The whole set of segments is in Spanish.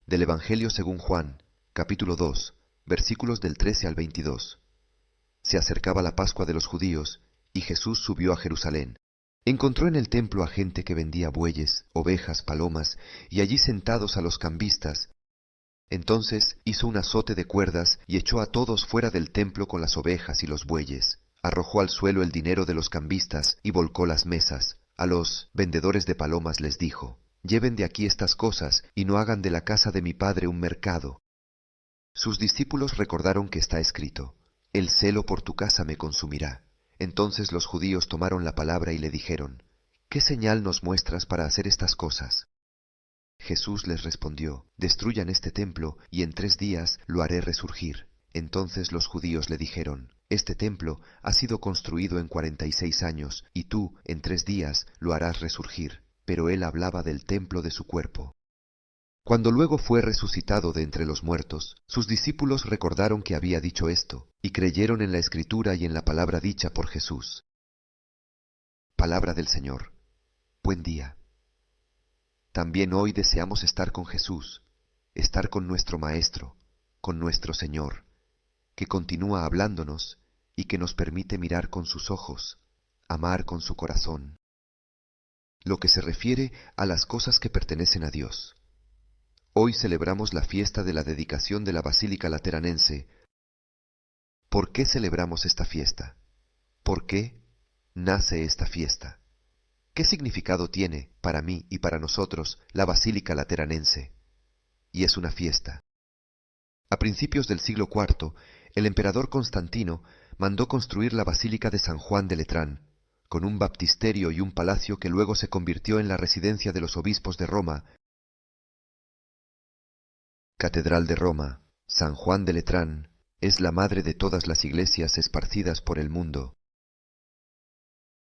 Del Evangelio según Juan, capítulo 2, versículos del 13 al 22. Se acercaba la Pascua de los judíos, y Jesús subió a Jerusalén. Encontró en el templo a gente que vendía bueyes, ovejas, palomas, y allí sentados a los cambistas. Entonces hizo un azote de cuerdas y echó a todos fuera del templo con las ovejas y los bueyes. Arrojó al suelo el dinero de los cambistas y volcó las mesas. A los vendedores de palomas les dijo: «Lleven de aquí estas cosas y no hagan de la casa de mi Padre un mercado». Sus discípulos recordaron que está escrito: «El celo por tu casa me consumirá». Entonces los judíos tomaron la palabra y le dijeron: «¿Qué señal nos muestras para hacer estas cosas?». Jesús les respondió: «Destruyan este templo, y en 3 días lo haré resurgir». Entonces los judíos le dijeron: «Este templo ha sido construido en 46 años, y tú en 3 días lo harás resurgir». Pero él hablaba del templo de su cuerpo. Cuando luego fue resucitado de entre los muertos, sus discípulos recordaron que había dicho esto, y creyeron en la Escritura y en la palabra dicha por Jesús. Palabra del Señor. Buen día. También hoy deseamos estar con Jesús, estar con nuestro Maestro, con nuestro Señor, que continúa hablándonos y que nos permite mirar con sus ojos, amar con su corazón. Lo que se refiere a las cosas que pertenecen a Dios. Hoy celebramos la fiesta de la dedicación de la Basílica Lateranense. ¿Por qué celebramos esta fiesta? ¿Por qué nace esta fiesta? ¿Qué significado tiene para mí y para nosotros la Basílica Lateranense? Y es una fiesta. A principios del siglo IV, el emperador Constantino mandó construir la Basílica de San Juan de Letrán, con un baptisterio y un palacio que luego se convirtió en la residencia de los obispos de Roma. Catedral de Roma, San Juan de Letrán, es la madre de todas las iglesias esparcidas por el mundo.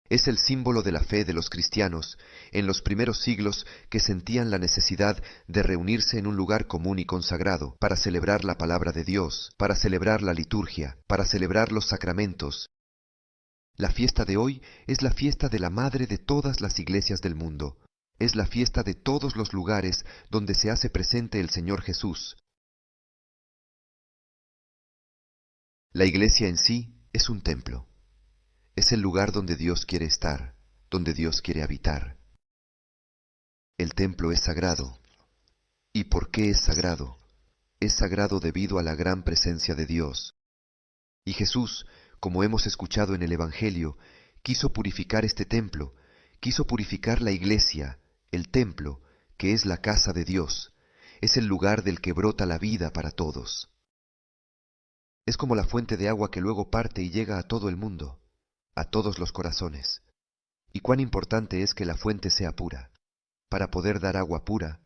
Es el símbolo de la fe de los cristianos en los primeros siglos, que sentían la necesidad de reunirse en un lugar común y consagrado para celebrar la palabra de Dios, para celebrar la liturgia, para celebrar los sacramentos. La fiesta de hoy es la fiesta de la madre de todas las iglesias del mundo. Es la fiesta de todos los lugares donde se hace presente el Señor Jesús. La iglesia en sí es un templo. Es el lugar donde Dios quiere estar, donde Dios quiere habitar. El templo es sagrado. ¿Y por qué es sagrado? Es sagrado debido a la gran presencia de Dios. Y Jesús, como hemos escuchado en el Evangelio, quiso purificar este templo, quiso purificar la iglesia, el templo, que es la casa de Dios, es el lugar del que brota la vida para todos. Es como la fuente de agua que luego parte y llega a todo el mundo, a todos los corazones. Y cuán importante es que la fuente sea pura. Para poder dar agua pura,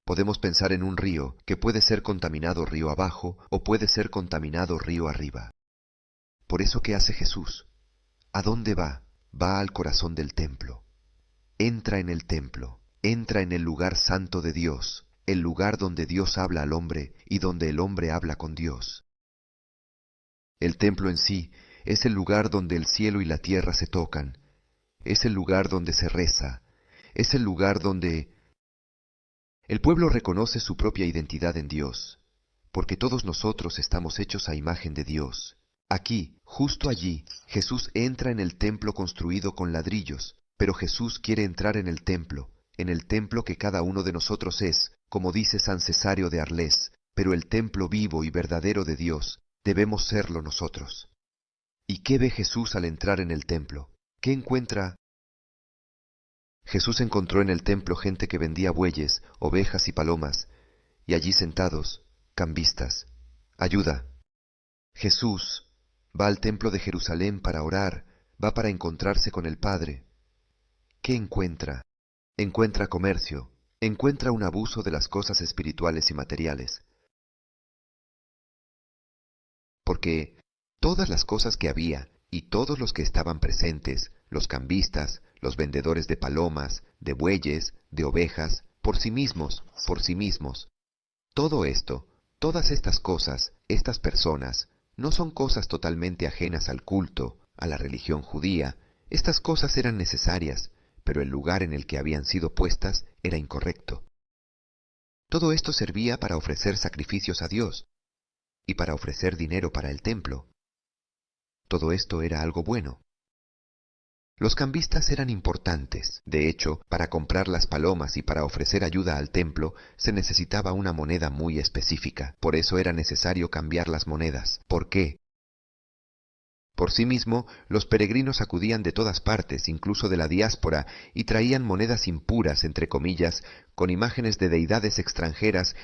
podemos pensar en un río que puede ser contaminado río abajo o puede ser contaminado río arriba. Por eso, ¿qué hace Jesús? ¿A dónde va? Va al corazón del templo. Entra en el templo, entra en el lugar santo de Dios, el lugar donde Dios habla al hombre y donde el hombre habla con Dios. El templo en sí es el lugar donde el cielo y la tierra se tocan, es el lugar donde se reza, es el lugar donde el pueblo reconoce su propia identidad en Dios, porque todos nosotros estamos hechos a imagen de Dios. Aquí, justo allí, Jesús entra en el templo construido con ladrillos, pero Jesús quiere entrar en el templo que cada uno de nosotros es, como dice San Cesario de Arles, pero el templo vivo y verdadero de Dios debemos serlo nosotros. ¿Y qué ve Jesús al entrar en el templo? ¿Qué encuentra? Jesús encontró en el templo gente que vendía bueyes, ovejas y palomas, y allí sentados, cambistas. Ayuda. Jesús va al templo de Jerusalén para orar, va para encontrarse con el Padre. ¿Qué encuentra? Encuentra comercio, encuentra un abuso de las cosas espirituales y materiales. Porque todas las cosas que había y todos los que estaban presentes, los cambistas, los vendedores de palomas, de bueyes, de ovejas, por sí mismos, todo esto, todas estas cosas, estas personas, no son cosas totalmente ajenas al culto, a la religión judía. Estas cosas eran necesarias, pero el lugar en el que habían sido puestas era incorrecto. Todo esto servía para ofrecer sacrificios a Dios y para ofrecer dinero para el templo. Todo esto era algo bueno. Los cambistas eran importantes. De hecho, para comprar las palomas y para ofrecer ayuda al templo se necesitaba una moneda muy específica. Por eso era necesario cambiar las monedas. ¿Por qué? Por sí mismo, los peregrinos acudían de todas partes, incluso de la diáspora, y traían monedas impuras, entre comillas, con imágenes de deidades extranjeras,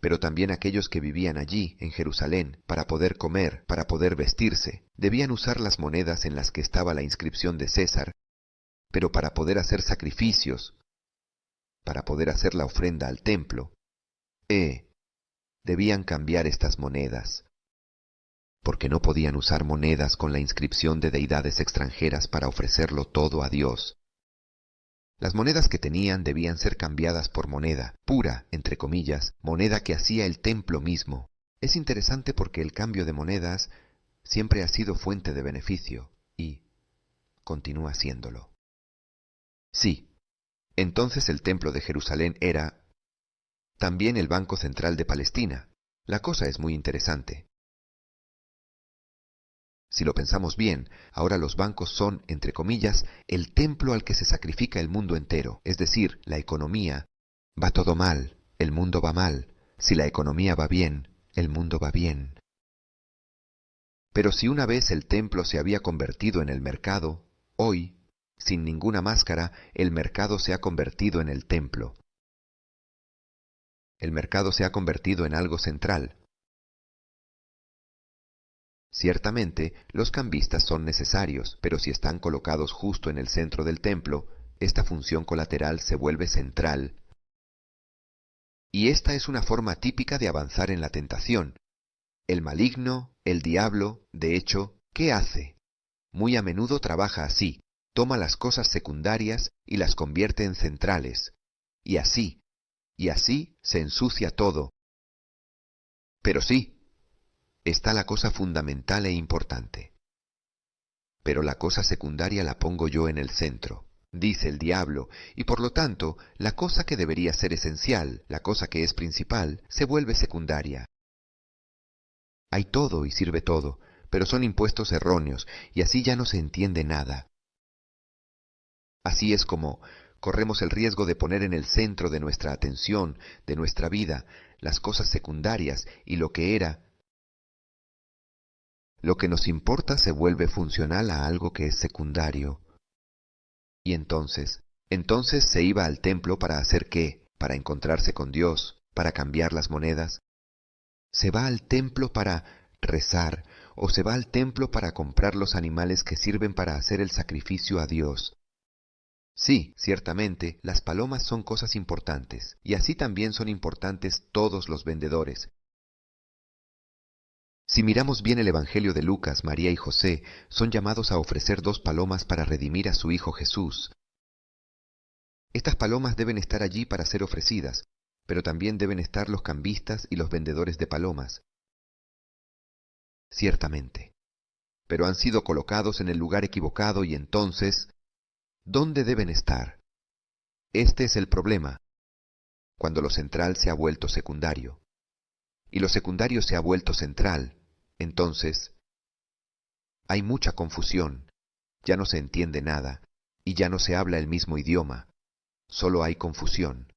pero también aquellos que vivían allí, en Jerusalén, para poder comer, para poder vestirse, debían usar las monedas en las que estaba la inscripción de César, pero para poder hacer sacrificios, para poder hacer la ofrenda al templo, debían cambiar estas monedas, porque no podían usar monedas con la inscripción de deidades extranjeras para ofrecerlo todo a Dios. Las monedas que tenían debían ser cambiadas por moneda, pura, entre comillas, moneda que hacía el templo mismo. Es interesante porque el cambio de monedas siempre ha sido fuente de beneficio y continúa siéndolo. Sí, entonces el templo de Jerusalén era también el Banco Central de Palestina. La cosa es muy interesante. Si lo pensamos bien, ahora los bancos son, entre comillas, el templo al que se sacrifica el mundo entero, es decir, la economía. Va todo mal, el mundo va mal. Si la economía va bien, el mundo va bien. Pero si una vez el templo se había convertido en el mercado, hoy, sin ninguna máscara, el mercado se ha convertido en el templo. El mercado se ha convertido en algo central. Ciertamente, los cambistas son necesarios, pero si están colocados justo en el centro del templo, esta función colateral se vuelve central. Y esta es una forma típica de avanzar en la tentación. El maligno, el diablo, de hecho, ¿qué hace? Muy a menudo trabaja así, toma las cosas secundarias y las convierte en centrales. Y así se ensucia todo. Pero sí, está la cosa fundamental e importante. Pero la cosa secundaria la pongo yo en el centro, dice el diablo, y por lo tanto, la cosa que debería ser esencial, la cosa que es principal, se vuelve secundaria. Hay todo y sirve todo, pero son impuestos erróneos, y así ya no se entiende nada. Así es como corremos el riesgo de poner en el centro de nuestra atención, de nuestra vida, las cosas secundarias, y lo que nos importa se vuelve funcional a algo que es secundario. Y entonces se iba al templo para hacer qué, para encontrarse con Dios, para cambiar las monedas. Se va al templo para rezar, o se va al templo para comprar los animales que sirven para hacer el sacrificio a Dios. Sí, ciertamente, las palomas son cosas importantes, y así también son importantes todos los vendedores. Si miramos bien el Evangelio de Lucas, María y José son llamados a ofrecer 2 palomas para redimir a su Hijo Jesús. Estas palomas deben estar allí para ser ofrecidas, pero también deben estar los cambistas y los vendedores de palomas. Ciertamente. Pero han sido colocados en el lugar equivocado y entonces, ¿dónde deben estar? Este es el problema, cuando lo central se ha vuelto secundario. Y lo secundario se ha vuelto central, entonces hay mucha confusión, ya no se entiende nada, y ya no se habla el mismo idioma, solo hay confusión,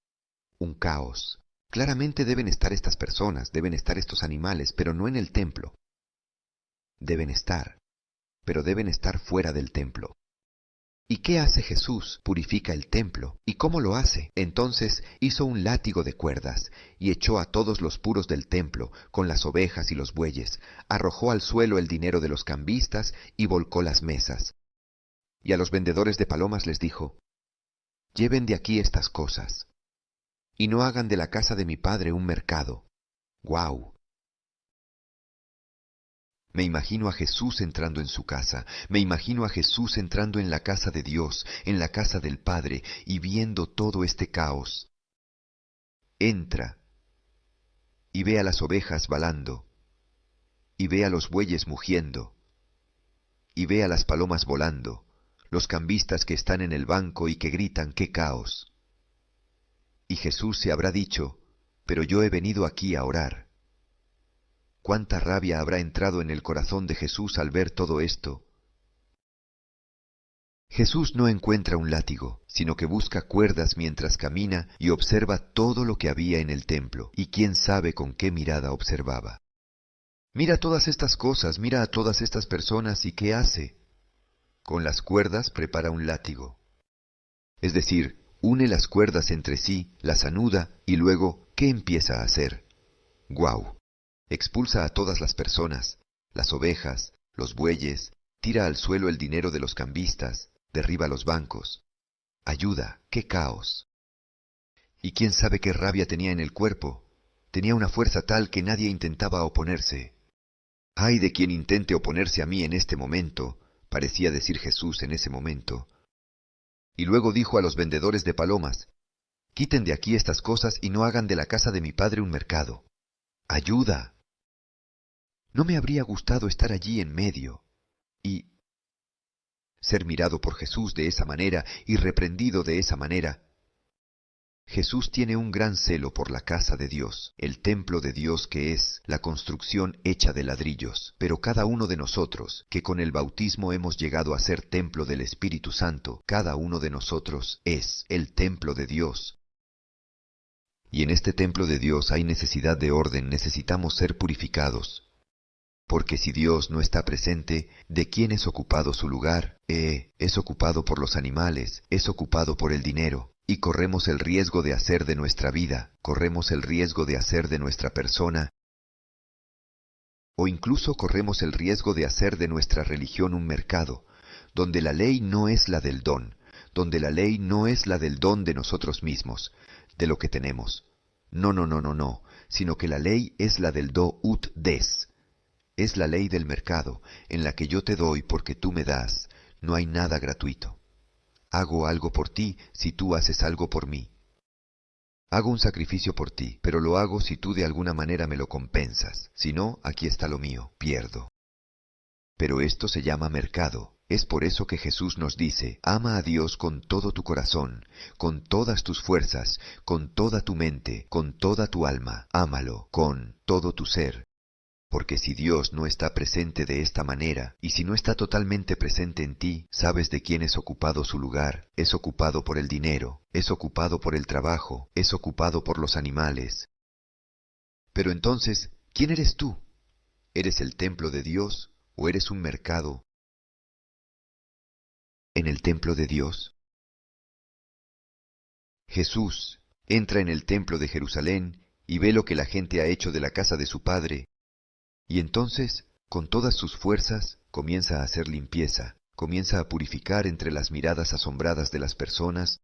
un caos. Claramente deben estar estas personas, deben estar estos animales, pero no en el templo. Deben estar, pero deben estar fuera del templo. ¿Y qué hace Jesús? Purifica el templo. ¿Y cómo lo hace? Entonces hizo un látigo de cuerdas, y echó a todos los puros del templo, con las ovejas y los bueyes, arrojó al suelo el dinero de los cambistas, y volcó las mesas. Y a los vendedores de palomas les dijo, lleven de aquí estas cosas, y no hagan de la casa de mi padre un mercado. ¡Guau! Me imagino a Jesús entrando en su casa, me imagino a Jesús entrando en la casa de Dios, en la casa del Padre, y viendo todo este caos. Entra y ve a las ovejas balando, y ve a los bueyes mugiendo, y ve a las palomas volando, los cambistas que están en el banco y que gritan ¡qué caos! Y Jesús se habrá dicho, pero yo he venido aquí a orar. ¿Cuánta rabia habrá entrado en el corazón de Jesús al ver todo esto? Jesús no encuentra un látigo, sino que busca cuerdas mientras camina y observa todo lo que había en el templo, y quién sabe con qué mirada observaba. Mira todas estas cosas, mira a todas estas personas, ¿y qué hace? Con las cuerdas prepara un látigo. Es decir, une las cuerdas entre sí, las anuda, y luego, ¿qué empieza a hacer? ¡Guau! Expulsa a todas las personas, las ovejas, los bueyes, tira al suelo el dinero de los cambistas, derriba los bancos. Ayuda, qué caos. Y quién sabe qué rabia tenía en el cuerpo. Tenía una fuerza tal que nadie intentaba oponerse. ¡Ay de quien intente oponerse a mí en este momento!, parecía decir Jesús en ese momento. Y luego dijo a los vendedores de palomas, «Quiten de aquí estas cosas y no hagan de la casa de mi padre un mercado». ¡Ayuda! No me habría gustado estar allí en medio y ser mirado por Jesús de esa manera y reprendido de esa manera. Jesús tiene un gran celo por la casa de Dios, el templo de Dios que es la construcción hecha de ladrillos, pero cada uno de nosotros, que con el bautismo hemos llegado a ser templo del Espíritu Santo, cada uno de nosotros es el templo de Dios. Y en este templo de Dios hay necesidad de orden, necesitamos ser purificados. Porque si Dios no está presente, ¿de quién es ocupado su lugar? Es ocupado por los animales, es ocupado por el dinero, y corremos el riesgo de hacer de nuestra vida, corremos el riesgo de hacer de nuestra persona, o incluso corremos el riesgo de hacer de nuestra religión un mercado, donde la ley no es la del don, donde la ley no es la del don de nosotros mismos, de lo que tenemos. No, no, no, no, no, sino que la ley es la del do ut des. Es la ley del mercado, en la que yo te doy porque tú me das, no hay nada gratuito. Hago algo por ti si tú haces algo por mí. Hago un sacrificio por ti, pero lo hago si tú de alguna manera me lo compensas. Si no, aquí está lo mío, pierdo. Pero esto se llama mercado. Es por eso que Jesús nos dice, ama a Dios con todo tu corazón, con todas tus fuerzas, con toda tu mente, con toda tu alma. Ámalo con todo tu ser. Porque si Dios no está presente de esta manera, y si no está totalmente presente en ti, sabes de quién es ocupado su lugar. Es ocupado por el dinero, es ocupado por el trabajo, es ocupado por los animales. Pero entonces, ¿quién eres tú? ¿Eres el templo de Dios o eres un mercado en el templo de Dios? Jesús entra en el templo de Jerusalén y ve lo que la gente ha hecho de la casa de su Padre. Y entonces, con todas sus fuerzas, comienza a hacer limpieza, comienza a purificar entre las miradas asombradas de las personas,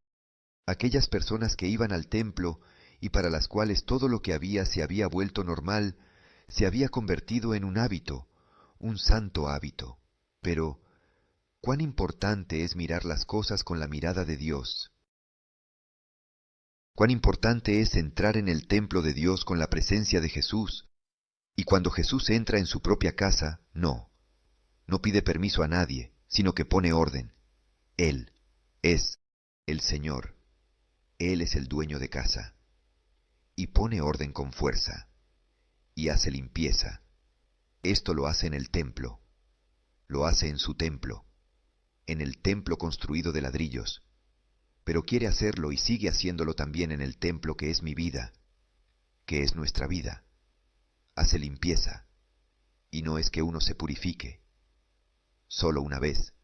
aquellas personas que iban al templo y para las cuales todo lo que había se había vuelto normal, se había convertido en un hábito, un santo hábito. Pero, ¿cuán importante es mirar las cosas con la mirada de Dios? ¿Cuán importante es entrar en el templo de Dios con la presencia de Jesús? Y cuando Jesús entra en su propia casa, no pide permiso a nadie, sino que pone orden. Él es el Señor, Él es el dueño de casa, y pone orden con fuerza, y hace limpieza. Esto lo hace en el templo, lo hace en su templo, en el templo construido de ladrillos, pero quiere hacerlo y sigue haciéndolo también en el templo que es mi vida, que es nuestra vida. Hace limpieza, y no es que uno se purifique, solo una vez.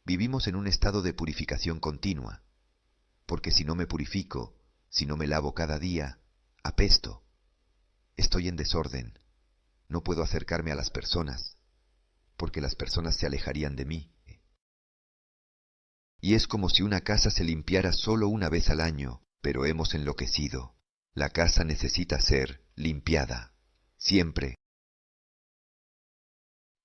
Vivimos en un estado de purificación continua, porque si no me purifico, si no me lavo cada día, apesto. Estoy en desorden, no puedo acercarme a las personas, porque las personas se alejarían de mí. Y es como si una casa se limpiara solo una vez al año, pero hemos enloquecido. La casa necesita ser limpiada, siempre.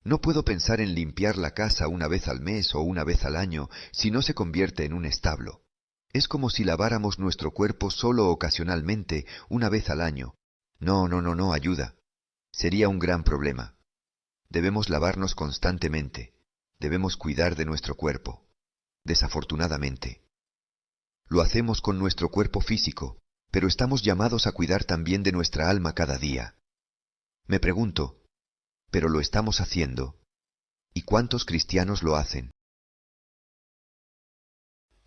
No puedo pensar en limpiar la casa una vez al mes o una vez al año si no se convierte en un establo. Es como si laváramos nuestro cuerpo solo ocasionalmente, una vez al año. No, no, no, no ayuda. Sería un gran problema. Debemos lavarnos constantemente. Debemos cuidar de nuestro cuerpo. Desafortunadamente. Lo hacemos con nuestro cuerpo físico, pero estamos llamados a cuidar también de nuestra alma cada día. Me pregunto, ¿pero lo estamos haciendo? ¿Y cuántos cristianos lo hacen?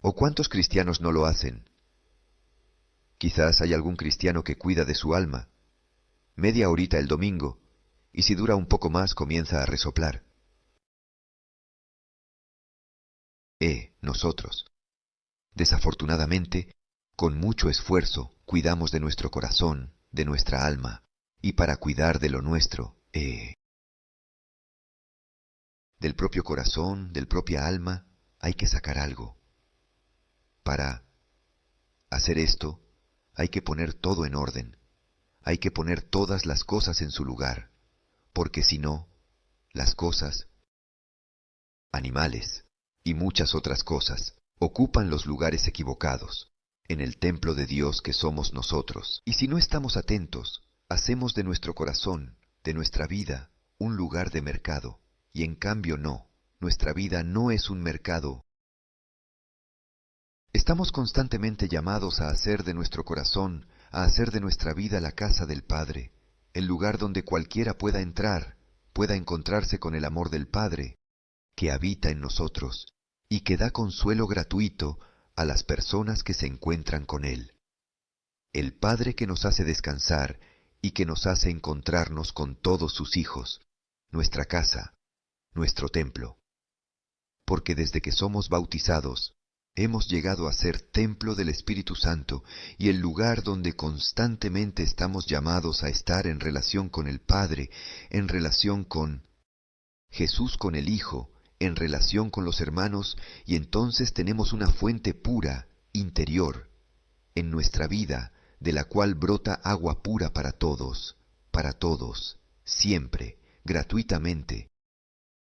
¿O cuántos cristianos no lo hacen? Quizás hay algún cristiano que cuida de su alma, media horita el domingo, y si dura un poco más comienza a resoplar. Nosotros. Desafortunadamente, con mucho esfuerzo cuidamos de nuestro corazón, de nuestra alma, y para cuidar de lo nuestro, del propio corazón, del propia alma, hay que sacar algo. Para hacer esto, hay que poner todo en orden, hay que poner todas las cosas en su lugar, porque si no, las cosas, animales y muchas otras cosas, ocupan los lugares equivocados, en el templo de Dios que somos nosotros. Y si no estamos atentos, hacemos de nuestro corazón, de nuestra vida, un lugar de mercado, y en cambio no, nuestra vida no es un mercado. Estamos constantemente llamados a hacer de nuestro corazón, a hacer de nuestra vida la casa del Padre, el lugar donde cualquiera pueda entrar, pueda encontrarse con el amor del Padre, que habita en nosotros y que da consuelo gratuito a las personas que se encuentran con Él. El Padre que nos hace descansar y que nos hace encontrarnos con todos sus hijos, nuestra casa, nuestro templo. Porque desde que somos bautizados, hemos llegado a ser templo del Espíritu Santo y el lugar donde constantemente estamos llamados a estar en relación con el Padre, en relación con Jesús, con el Hijo, en relación con los hermanos, y entonces tenemos una fuente pura, interior, en nuestra vida, de la cual brota agua pura para todos, siempre, gratuitamente,